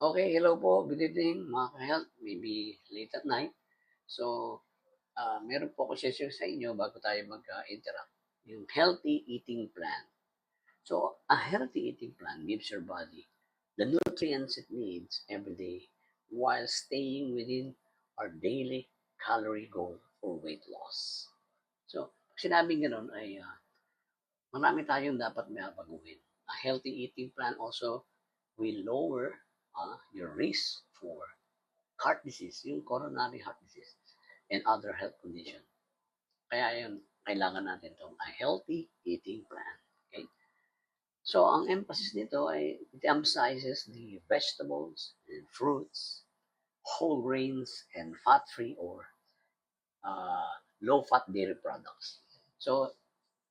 Okay, hello po. Good evening, mga ka-health. Maybe late at night. So, meron po ako share sa inyo bago tayo mag-interact. Yung healthy eating plan. So, a healthy eating plan gives your body the nutrients it needs every day while staying within our daily calorie goal for weight loss. So, pag sinabing ganun ay marami tayong dapat may baguhin. A healthy eating plan also will lower your risk for heart disease, yung coronary heart disease, and other health condition. Kaya yun, kailangan natin itong a healthy eating plan. Okay? So, ang emphasis nito ay it emphasizes the vegetables and fruits, whole grains, and fat-free or uh, low-fat dairy products. So,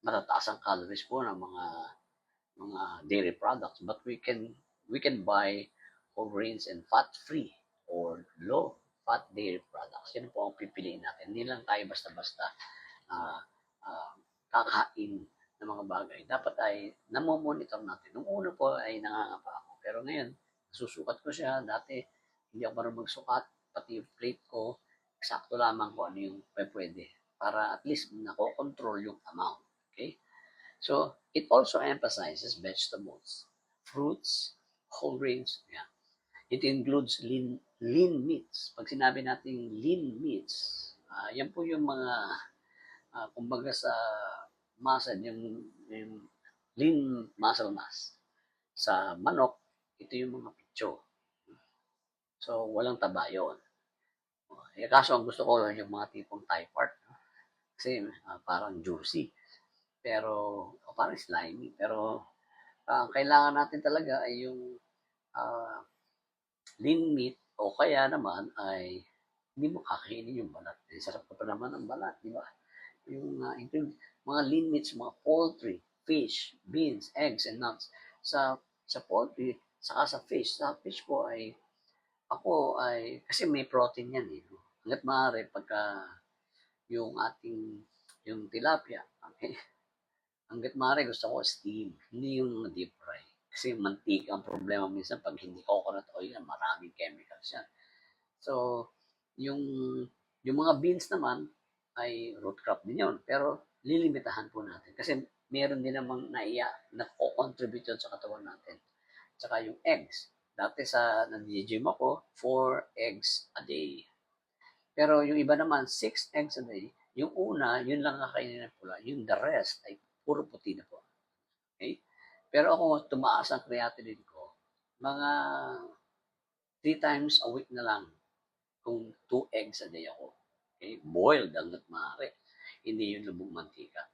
matataas ang calories po ng mga dairy products, but we can buy whole grains and fat-free or low-fat dairy products. Yan po ang pipiliin natin. Hindi lang tayo basta-basta uh, uh, kakain ng mga bagay. Dapat ay namomonitor natin. Nung una po ay nangangapa ako. Pero ngayon, susukat ko siya. Dati, hindi ako marunong magsukat. Pati yung plate ko, eksakto lamang ko ano yung pwede. Para at least nako-control yung amount. Okay? So, it also emphasizes vegetables, fruits, whole grains. Yeah. It includes lean meats. Pag sinabi natin lean meats, yan po yung mga, kumbaga sa muscle, yung lean muscle mass. Sa manok, ito yung mga pitso. So, walang taba yun. Kaso ang gusto ko yung mga tipong Thai part. No? Kasi parang juicy. Pero, parang slimy. Pero, ang kailangan natin talaga ay yung uh, lean meat o kaya naman ay hindi mo kakainin yung balat. Eh, sarap pa naman ang balat, di ba? Yung mga lean meats, mga poultry, fish, beans, eggs, and nuts. Sa poultry, saka sa fish po ay ako ay kasi may protein yan eh. No? Hanggat maaari pagka yung ating yung tilapia, okay? Hanggat maaari gusto ko steam, hindi yung deep fry. Kasi mantika ang problema minsan pag hindi coconut oil yan, maraming chemicals yan. So, yung yung mga beans naman ay root crop din yun. Pero lilimitahan po natin. Kasi meron din namang na contribute sa katawan natin. Tsaka yung eggs. Dati sa nag-gym ako, 4 eggs a day. Pero yung iba naman, 6 eggs a day. Yung una, yun lang kakainin ng pula. Yung the rest ay puro puti na po. Okay? Pero ako, tumaas ang creatinine ko. Mga 3 times a week na lang kung 2 eggs a day ako. Okay? Boiled hanggat maaari. Hindi yung lubog mantika.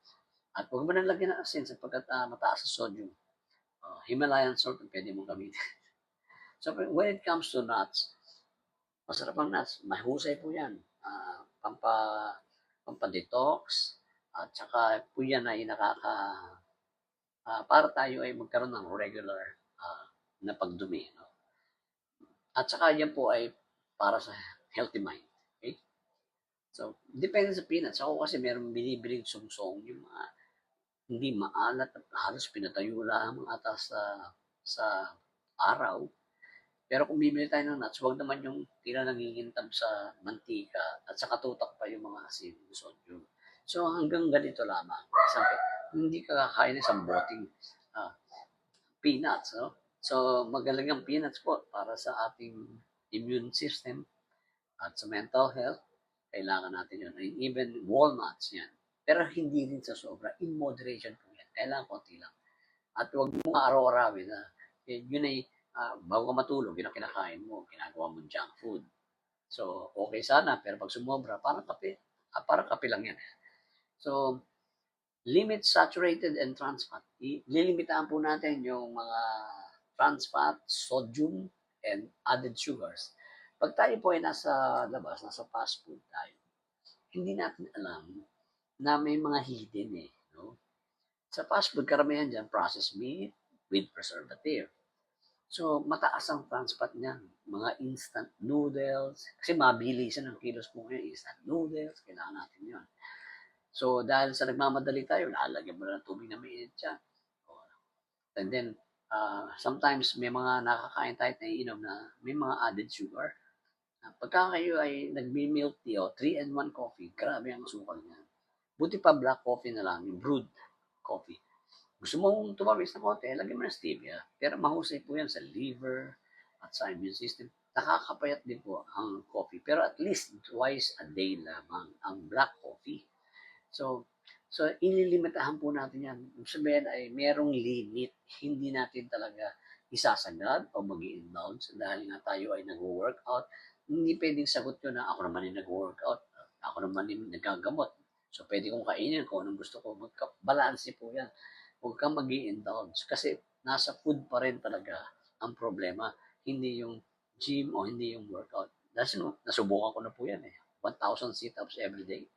At huwag mo nang lagyan ng asin sapagkat mataas sa sodium. Himalayan salt ang pwede mong gamitin. So when it comes to nuts, masarap ang nuts. Mahusay po yan. Pampa-detox. At saka po yan ay para tayo ay magkaroon ng regular na pagdumi. No? At saka yan po ay para sa healthy mind. Okay? So, depende sa peanuts. Ako kasi meron binibiling sungsong yung mga hindi maalat at halos pinatayo lang ata sa araw. Pero kung bibili tayo ng nuts, wag naman yung tila nangingintab sa mantika at sa katutak pa yung mga asin, sodium. So hanggang ganito lamang. Sabi, hindi ka kakain ng isang boting uh, peanuts. No? So magaling ang peanuts po para sa ating immune system at sa mental health. Kailangan natin yun. Even walnuts yan. Pero hindi rin sa sobra. In moderation po yan. Kailangan konti lang. At huwag mo araw-arawin na yun ay bago ka matulog, yun ang kinakain mo, ginagawa mo junk food. So, okay sana, pero pag sumobra, parang kape lang yan. So, limit saturated and trans fat. Lilimitahan po natin yung mga trans fat, sodium, and added sugars. Pag tayo po ay nasa labas, nasa fast food tayo, hindi natin alam na may mga hidden eh. No? Sa fast food, karamihan dyan, processed meat with preservative. So, mataas ang trans fat niyan. Mga instant noodles. Kasi mabilisan ang kilos po ngayon. Instant noodles, kailangan natin yun. So, dahil sa nagmamadali tayo, lalagyan mo na ng tubig na mainit siya. And then, Sometimes may mga nakakain tayo na inom na may mga added sugar. Pagka kayo ay nagmi-milk tea o 3-in-1 coffee, grabe ang sukal niyan. Buti pa black coffee na lang, yung brewed coffee. Gusto mong tumawis ng konti, lagyan mo ng stevia. Pero mahusay po yan sa liver at sa immune system. Nakakapayat din po ang coffee. Pero at least twice a day lamang ang black coffee. So ililimitahan po natin yan. Ibig sabihin ay merong limit. Hindi natin talaga isasagad o mag-indulge dahil nga tayo ay nag-workout. Hindi pwedeng sagot yun na ako naman yung nag-workout. Ako naman yung nagagamot. So pwede kong kainin kung anong gusto ko. Balance po yan. Huwag kang mag-i-indulge kasi nasa food pa rin talaga ang problema. Hindi yung gym o hindi yung workout. Nasubukan ko na po yan eh. 1,000 sit-ups every day.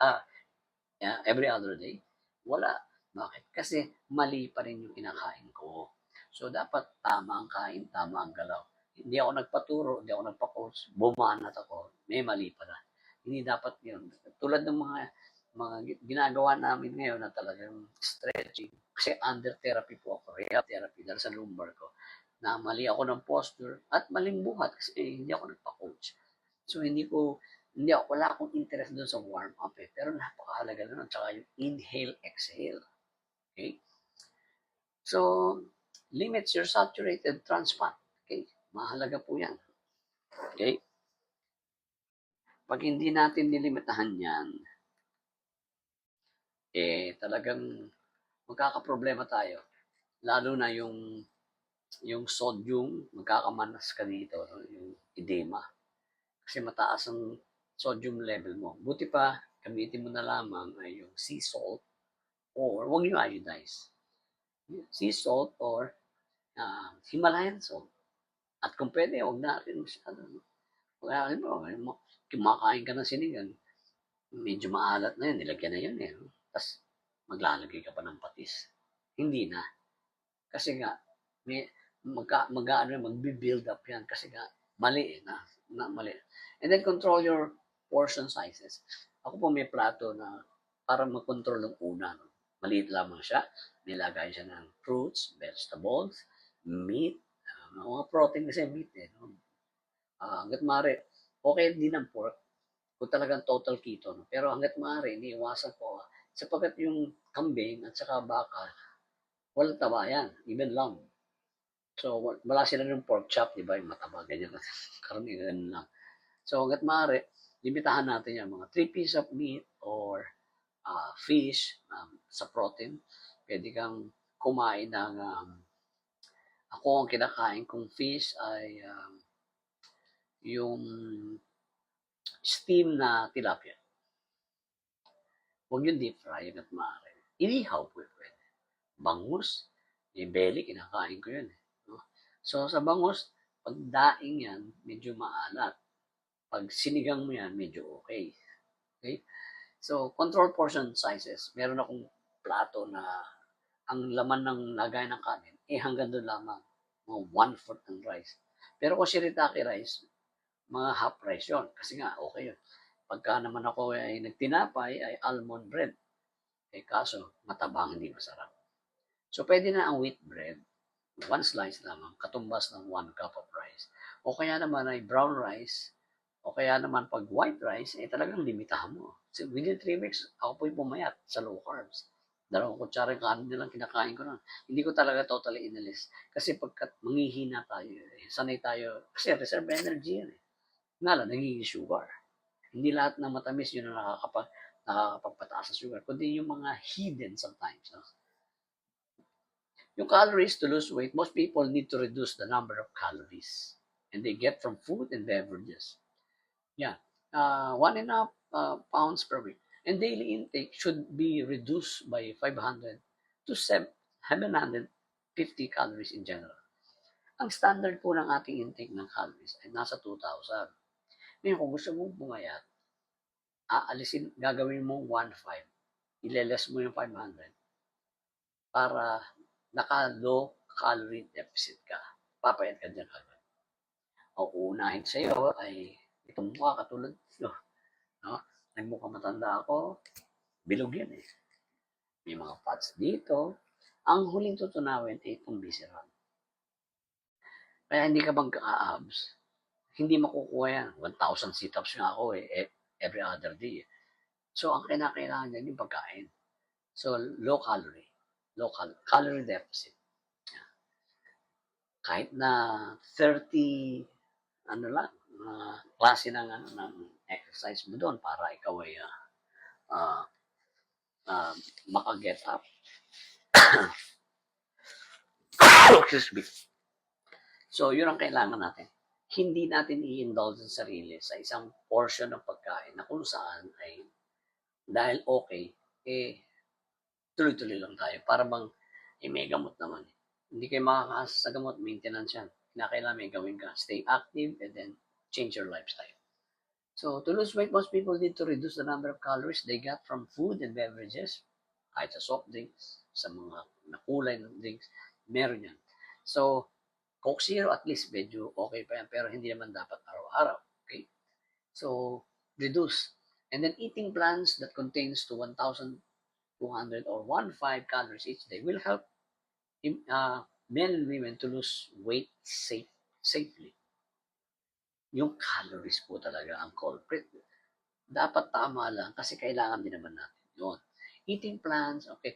Every other day. Wala. Bakit? Kasi mali pa rin yung kinakain ko. So, dapat tama ang kain, tama ang galaw. Hindi ako nagpaturo, hindi ako nagpa-coach, bumanat ako, may mali pa na. Hindi dapat yun. Tulad ng mga ginagawa namin ngayon na talagang stretching. Kasi under therapy po ako, rehab therapy dahil sa lumbar ko. Na mali ako ng posture at maling buhat kasi hindi ako nagpa-coach. So wala akong interest doon sa warm up eh. Pero napakahalaga nun. Tsaka yung inhale, exhale. Okay? So, limits your saturated trans fat. Okay? Mahalaga po yan. Okay? Pag hindi natin nilimitahan yan, talagang magkakaproblema tayo. Lalo na yung sodium, magkakamanas ka dito, no? Yung edema. Kasi mataas ang sodium level mo. Buti pa, gamitin mo na lamang ay yung sea salt or huwag yung iodize. Sea salt or Himalayan salt. At kung pwede, huwag natin masyado. Kaya mo, kumakain ka ng sinigang, medyo maalat na yun, nilagyan na yun eh. Tapos maglalagay ka pa ng patis. Hindi na. Kasi nga, magbi-build up yan kasi nga, mali mali. And then control your portion sizes. Ako po may plato na para mag-control ng una. No? Maliit lamang siya. Nilagay siya ng fruits, vegetables, meat, mga protein kasi meat eh. No? Hanggat maaari, okay din ang pork kung talagang total keto. No? Pero hanggat maaari, iniiwasan ko sapagkat yung kambing at saka baka, walang taba yan, even lamb. So, wala sila ng pork chop, di ba? Yung mataba, ganyan. Karami, ganyan lang. So, hanggat maaari, limitahan natin yan. Mga 3 pieces of meat or fish sa protein. Pwede kang kumain ng, ako ang kinakain kong fish ay yung steam na tilapia. Huwag yung deep fry, hanggat maaari. Inihaw po pwede. Bangus, yung belly, kinakain ko yun. No? So, sa bangus, pag daing yan, medyo maalat. Pag sinigang mo yan, medyo okay. Okay? So, control portion sizes. Meron akong plato na ang laman ng lagay ng kanin, hanggang doon lamang. Mga 1/4 ng rice. Pero kung shirataki rice, mga half rice yun. Kasi nga, okay yun. Pagka naman ako ay nagtinapay, ay almond bread. Kaso, matabang, hindi masarap. So, pwede na ang wheat bread. 1 slice lamang, katumbas ng 1 cup of rice. O kaya naman ay brown rice, o kaya naman pag white rice, talagang limitahan mo. So, within 3 weeks, ako po'y pumayat sa low carbs. 2 kutsara kanin na lang kinakain ko na. Hindi ko talaga totally inalis. Kasi pagkat manghihina tayo, sanay tayo, kasi reserve energy yan eh. Nga lang, nagiging sugar. Hindi lahat ng matamis yun na nakakapagpataas sa sugar, kundi yung mga hidden sometimes. No? Yung calories to lose weight, most people need to reduce the number of calories and they get from food and beverages. Yeah, 1.5 pounds per week. And daily intake should be reduced by 500 to 750 calories in general. Ang standard po ng ating intake ng calories ay nasa 2,000. Ngayon, kung gusto mong pumayat, gagawin mo 1.5. Ileles mo yung 500 para naka-low calorie deficit ka. Papayat ka dyan agad. Ang unahin sa'yo ay itong mukha katulad nyo. No? Nagmukha matanda ako, bilog yan eh. May mga fats dito. Ang huling tutunawin ay itong visceral. Kaya hindi ka magka-abs. Hindi makukuha yan. 1,000 sit-ups nga ako every other day. So, ang kinakailangan niyan yung pagkain. So, low calorie. Calorie deficit. Kahit na 30, ano lang, klase ng exercise mo doon para ikaw ay uh, maka-get up. Excuse me. So, yun ang kailangan natin. Hindi natin i-indulge ang sarili sa isang portion ng pagkain na kung saan ay dahil okay, tuloy-tuloy lang tayo. Para bang, may gamot naman. Hindi kayo makakaasa sa gamot, maintenance yan. Kinakailangan may gawin ka. Stay active and then change your lifestyle. So, to lose weight, most people need to reduce the number of calories they get from food and beverages. Kahit sa soft drinks, sa mga nakulay ng drinks, meron yan. So, Coke Zero at least medyo okay pa yan, pero hindi naman dapat araw-araw. Okay? So, reduce. And then eating plans that contains to 1,200 or 1,500 calories each day will help men and women to lose weight safely. Yung calories po talaga ang culprit. Dapat tama lang kasi kailangan din naman natin yun. Eating plans, okay,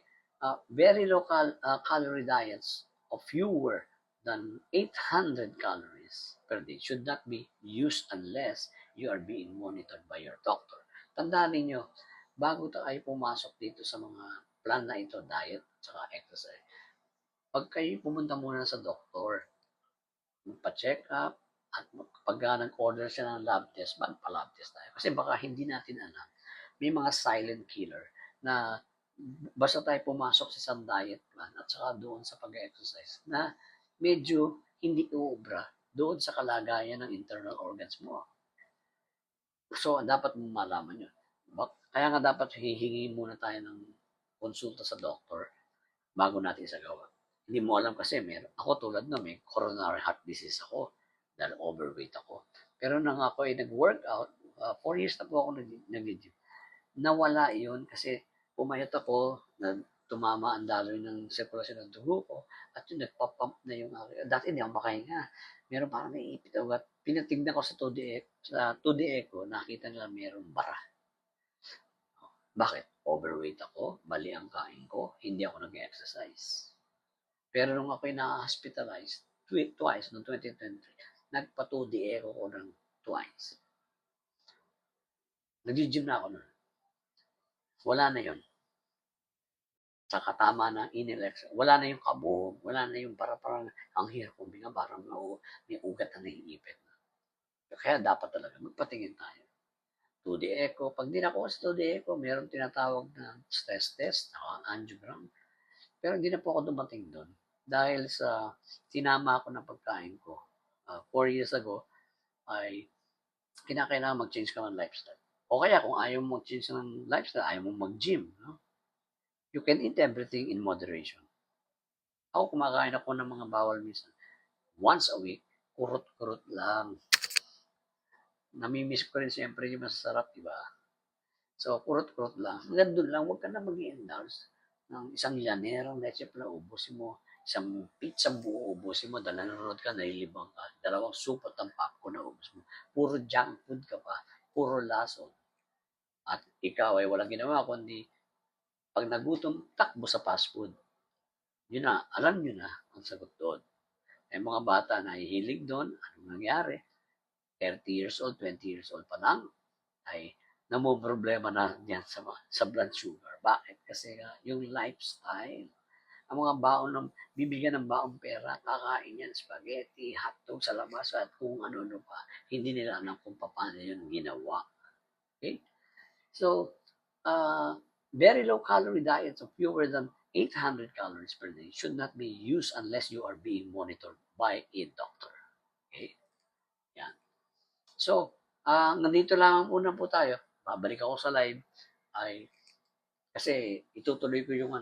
very local calorie diets of fewer than 800 calories per day should not be used unless you are being monitored by your doctor. Tandaan ninyo, bago tayo pumasok dito sa mga plan na ito, diet at saka exercise, pag kayo pumunta muna sa doktor, magpa-check up, at pag nag-order siya ng lab test, magpa-lab test tayo. Kasi baka hindi natin alam, may mga silent killer na basta tayo pumasok sa isang diet plan at saka doon sa pag-exercise na medyo hindi uubra doon sa kalagayan ng internal organs mo. So, dapat mo malaman yun. Kaya nga dapat hihingi muna tayo ng konsulta sa doktor bago natin isagawa. Hindi mo alam kasi ako tulad na may coronary heart disease ako dahil overweight ako. Pero nang ako ay nag-workout, 4 years na po ako nag-gym, nawala yun kasi pumayat ako, tumama ang daloy ng sirkulasyon ng dugo ko, at yun, nagpa-pump na yung dati hindi ako makahinga. Meron parang naiipit ako at pinatignan ko sa 2D Echo, nakita nila meron bara. Bakit? Overweight ako, mali ang kain ko, hindi ako nag-exercise. Pero nung ako'y na-hospitalized, twice, noong 2023, nagpa-2D Echo ko ng twice. Nag-gym na ako nun. Wala na yun. Sa katama ng inelection, wala na yung kabog, wala na yung parang ang hirap kumbinga, parang may ugat na naiipit. Kaya dapat talaga magpatingin tayo. 2D Echo, pag di nakuha sa 2D Echo, meron tinatawag na stress test, angiogram. Pero hindi na po ako dumating doon. Dahil sa tinama ako ng pagkain ko, 4 years ago, ay kinakailangan mag-change ka ng lifestyle. O kaya kung ayaw mo mag-change ng lifestyle, ayaw mo mag-gym, no? You can eat everything in moderation. Ako kumakain ako ng mga bawal minsan. Once a week, kurot-kurot lang. Namimiss ko rin siyempre yung masasarap, di ba? So, kurot-kurot lang. Hanggang doon lang, huwag ka na mag-i-indulge ng isang yanerang leche plan, ubusin mo. Isang pizza buo, ubusin mo. Dala nanonood ka, nalilibang ka. 2 supot ng popcorn na ubus mo. Puro junk food ka pa. Puro lason. At ikaw ay walang ginawa kundi pag nagutom, takbo sa fast food. Yun na, alam nyo na ang sagot doon. May mga bata na hihilig doon, anong nangyari? 30 years old, 20 years old pa lang, ay problema na yan sa blood sugar. Bakit? Kasi yung lifestyle, ang mga baon ng, bibigyan ng baong pera, kakain yan, spaghetti, hotdog sa labas, at kung ano-ano pa. Hindi nila alam kung paano yun ginawa. Okay? So, very low calorie diets of fewer than 800 calories per day should not be used unless you are being monitored by a doctor. Okay? Yan. So, nandito lang muna po tayo. Babalik ako sa live. Kasi itutuloy ko yung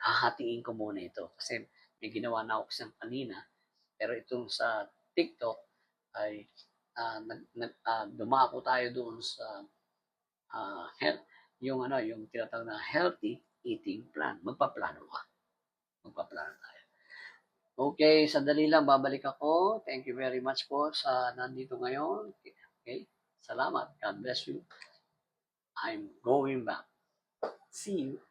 hahatiin ko muna ito. Kasi may ginawa na ako isang kanina. Pero itong sa TikTok ay dumako tayo doon sa yung tinatawag na healthy eating plan. Magpaplano tayo. Okay, sandali lang, babalik ako. Thank you very much po sa nandito ngayon. Okay, salamat. God bless you. I'm going back. See you.